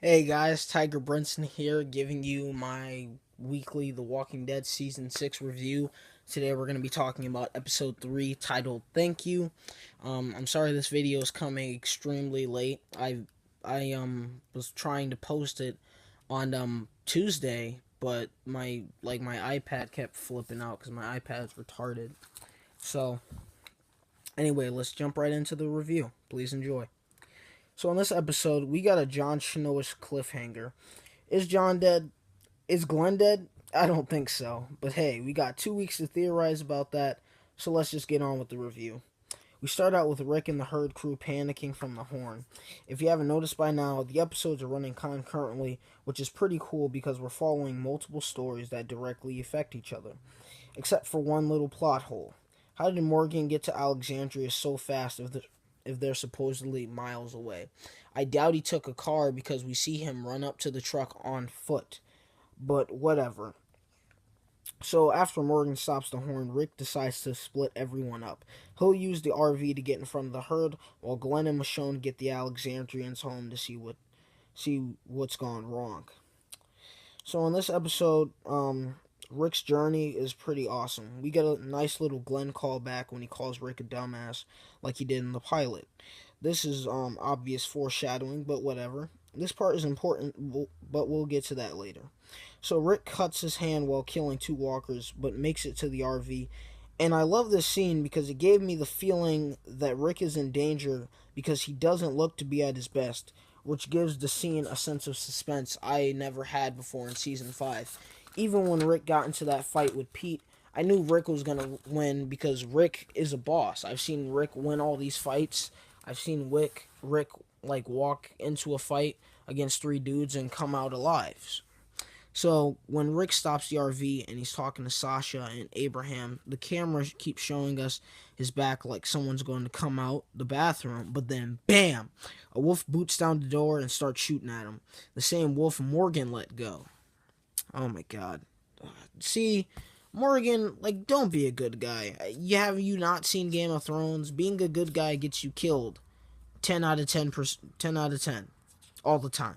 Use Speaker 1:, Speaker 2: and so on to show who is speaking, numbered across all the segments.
Speaker 1: Hey guys, Tiger Brinson here, giving you my weekly The Walking Dead Season 6 review. Today we're going to be talking about Episode 3 titled Thank You. I'm sorry this video is coming extremely late. I was trying to post it on Tuesday, but my iPad kept flipping out because my iPad's retarded. So, anyway, let's jump right into the review. Please enjoy. So in this episode, we got a Jon Snowish cliffhanger. Is Jon dead? Is Glenn dead? I don't think so. But hey, we got 2 weeks to theorize about that, so let's just get on with the review. We start out with Rick and the herd crew panicking from the horn. If you haven't noticed by now, the episodes are running concurrently, which is pretty cool because we're following multiple stories that directly affect each other. Except for one little plot hole. How did Morgan get to Alexandria so fast if they're supposedly miles away? I doubt he took a car because we see him run up to the truck on foot. But whatever. So after Morgan stops the horn, Rick decides to split everyone up. He'll use the RV to get in front of the herd, while Glenn and Michonne get the Alexandrians home to see what's gone wrong. So in this episode, Rick's journey is pretty awesome. We get a nice little Glenn callback when he calls Rick a dumbass, like he did in the pilot. This is obvious foreshadowing, but whatever. This part is important, but we'll get to that later. So Rick cuts his hand while killing two walkers, but makes it to the RV. And I love this scene because it gave me the feeling that Rick is in danger because he doesn't look to be at his best, which gives the scene a sense of suspense I never had before in Season 5. Even when Rick got into that fight with Pete, I knew Rick was going to win because Rick is a boss. I've seen Rick win all these fights. I've seen Rick like walk into a fight against three dudes and come out alive. So when Rick stops the RV and he's talking to Sasha and Abraham, the camera keeps showing us his back like someone's going to come out the bathroom. But then, bam! A wolf boots down the door and starts shooting at him. The same wolf Morgan let go. Oh my god. See, Morgan, like, don't be a good guy. Have you not seen Game of Thrones? Being a good guy gets you killed. 10 out of 10, 10 out of 10. All the time.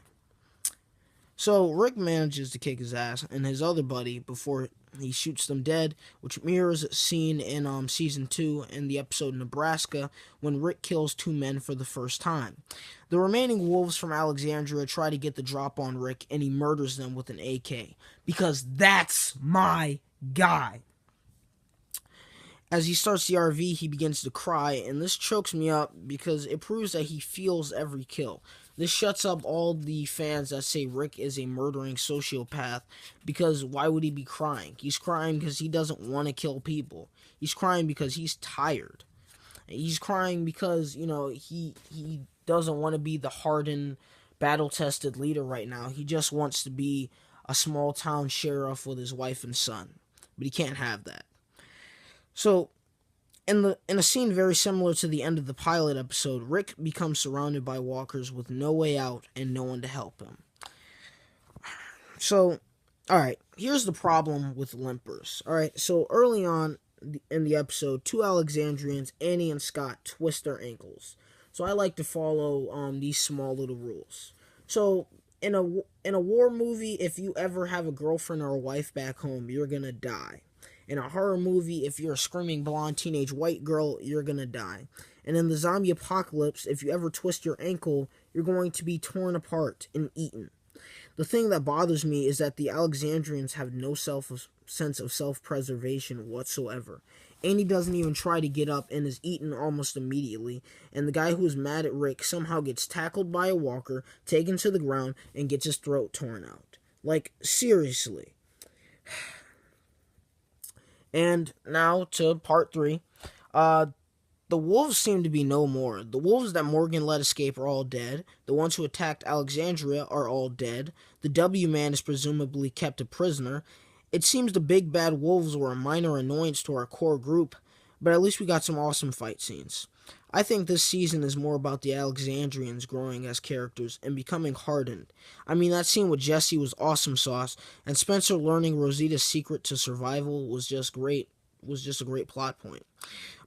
Speaker 1: So Rick manages to kick his ass and his other buddy before he shoots them dead, which mirrors a scene in Season 2 in the episode Nebraska when Rick kills two men for the first time. The remaining wolves from Alexandria try to get the drop on Rick and he murders them with an AK. Because that's my guy. As he starts the RV, he begins to cry, and this chokes me up because it proves that he feels every kill. This shuts up all the fans that say Rick is a murdering sociopath, because why would he be crying? He's crying because he doesn't want to kill people. He's crying because he's tired. He's crying because, he doesn't want to be the hardened, battle-tested leader right now. He just wants to be a small-town sheriff with his wife and son. But he can't have that. So, in a scene very similar to the end of the pilot episode, Rick becomes surrounded by walkers with no way out and no one to help him. So, alright, here's the problem with limpers. Alright, so early on in the episode, two Alexandrians, Annie and Scott, twist their ankles. So I like to follow these small little rules. So, in a war movie, if you ever have a girlfriend or a wife back home, you're gonna die. In a horror movie, if you're a screaming blonde teenage white girl, you're gonna die. And in the zombie apocalypse, if you ever twist your ankle, you're going to be torn apart and eaten. The thing that bothers me is that the Alexandrians have no sense of self-preservation whatsoever. Annie doesn't even try to get up and is eaten almost immediately, and the guy who is mad at Rick somehow gets tackled by a walker, taken to the ground, and gets his throat torn out. Like, seriously. And now to part 3. The wolves seem to be no more. The wolves that Morgan let escape are all dead. The ones who attacked Alexandria are all dead. The W-Man is presumably kept a prisoner. It seems the big bad wolves were a minor annoyance to our core group, but at least we got some awesome fight scenes. I think this season is more about the Alexandrians growing as characters and becoming hardened. I mean, that scene with Jesse was awesome sauce, and Spencer learning Rosita's secret to survival was just great. Was just a great plot point.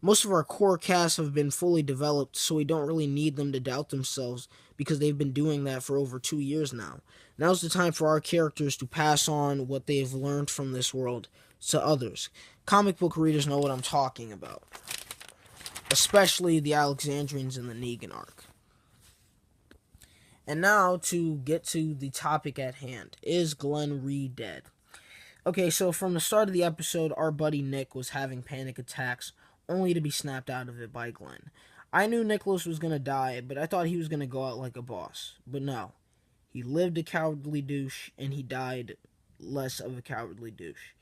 Speaker 1: Most of our core casts have been fully developed, so we don't really need them to doubt themselves because they've been doing that for over 2 years now. Now's the time for our characters to pass on what they've learned from this world to others. Comic book readers know what I'm talking about, especially the Alexandrians in the Negan arc. And now to get to the topic at hand. Is Glenn Reed dead? Okay, so from the start of the episode, our buddy Nick was having panic attacks, only to be snapped out of it by Glenn. I knew Nicholas was going to die, but I thought he was going to go out like a boss. But no. He lived a cowardly douche, and he died less of a cowardly douche.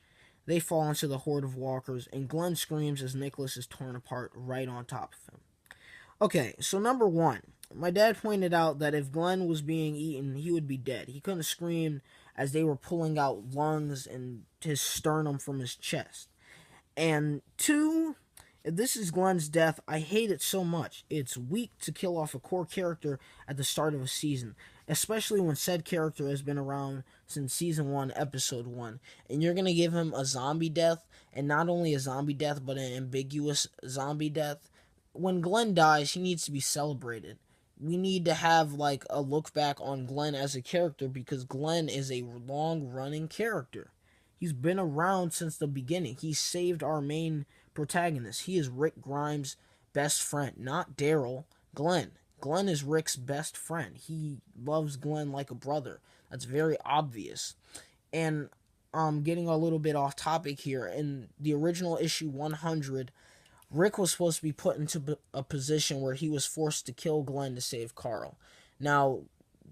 Speaker 1: They fall into the horde of walkers, and Glenn screams as Nicholas is torn apart right on top of him. Okay, so number one. My dad pointed out that if Glenn was being eaten, he would be dead. He couldn't scream as they were pulling out lungs and his sternum from his chest. And two, if this is Glenn's death, I hate it so much. It's weak to kill off a core character at the start of a season, especially when said character has been around since Season 1, Episode 1. And you're going to give him a zombie death, and not only a zombie death, but an ambiguous zombie death. When Glenn dies, he needs to be celebrated. We need to have like a look back on Glenn as a character, because Glenn is a long-running character. He's been around since the beginning. He saved our main protagonist. He is Rick Grimes' best friend, not Daryl. Glenn. Glenn is Rick's best friend. He loves Glenn like a brother. That's very obvious. And getting a little bit off topic here. In the original issue 100, Rick was supposed to be put into a position where he was forced to kill Glenn to save Carl. Now,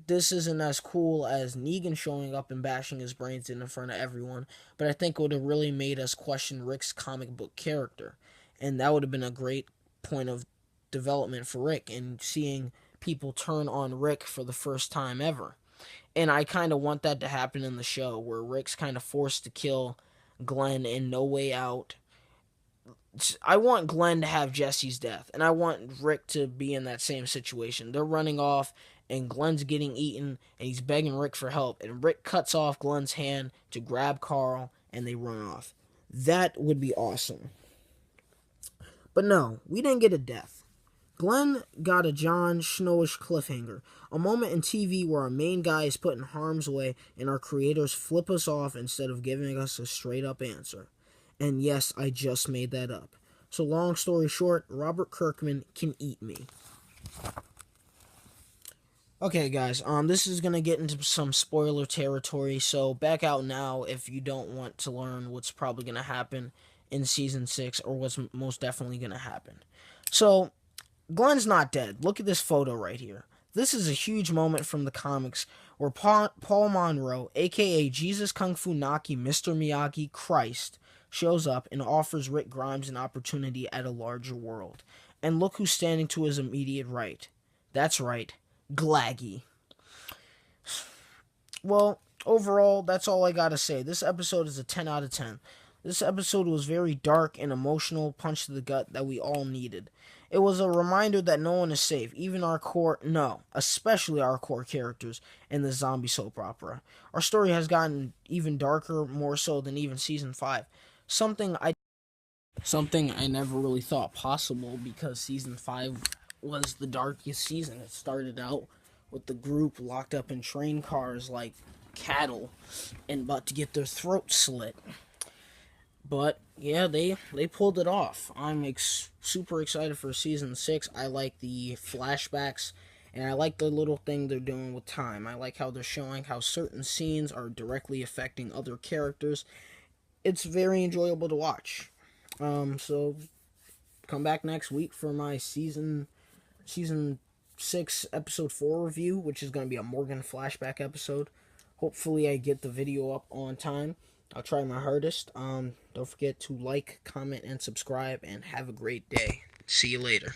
Speaker 1: this isn't as cool as Negan showing up and bashing his brains in front of everyone, but I think it would have really made us question Rick's comic book character. And that would have been a great point of development for Rick, and seeing people turn on Rick for the first time ever. And I kind of want that to happen in the show, where Rick's kind of forced to kill Glenn in No Way Out. I want Glenn to have Jesse's death, and I want Rick to be in that same situation. They're running off, and Glenn's getting eaten, and he's begging Rick for help, and Rick cuts off Glenn's hand to grab Carl, and they run off. That would be awesome. But no, we didn't get a death. Glenn got a Jon Snowish cliffhanger, a moment in TV where our main guy is put in harm's way, and our creators flip us off instead of giving us a straight-up answer. And yes, I just made that up. So long story short, Robert Kirkman can eat me. Okay, guys, this is going to get into some spoiler territory, so back out now if you don't want to learn what's probably going to happen in Season 6, or what's most definitely going to happen. So, Glenn's not dead. Look at this photo right here. This is a huge moment from the comics where Paul Monroe, aka Jesus Kung Fu Naki, Mr. Miyagi, Christ, shows up and offers Rick Grimes an opportunity at a larger world. And look who's standing to his immediate right. That's right, Glaggy. Well, overall, that's all I gotta say. This episode is a 10 out of 10. This episode was very dark and emotional, punch to the gut that we all needed. It was a reminder that no one is safe, even especially our core characters in the zombie soap opera. Our story has gotten even darker, more so than even Season 5. Something I never really thought possible, because Season 5 was the darkest season. It started out with the group locked up in train cars like cattle and about to get their throats slit. But yeah, they pulled it off. I'm super excited for Season 6. I like the flashbacks, and I like the little thing they're doing with time. I like how they're showing how certain scenes are directly affecting other characters. It's very enjoyable to watch. So come back next week for my season 6 episode 4 review, which is going to be a Morgan flashback episode. Hopefully I get the video up on time. I'll try my hardest. Don't forget to like, comment, and subscribe, and have a great day. See you later.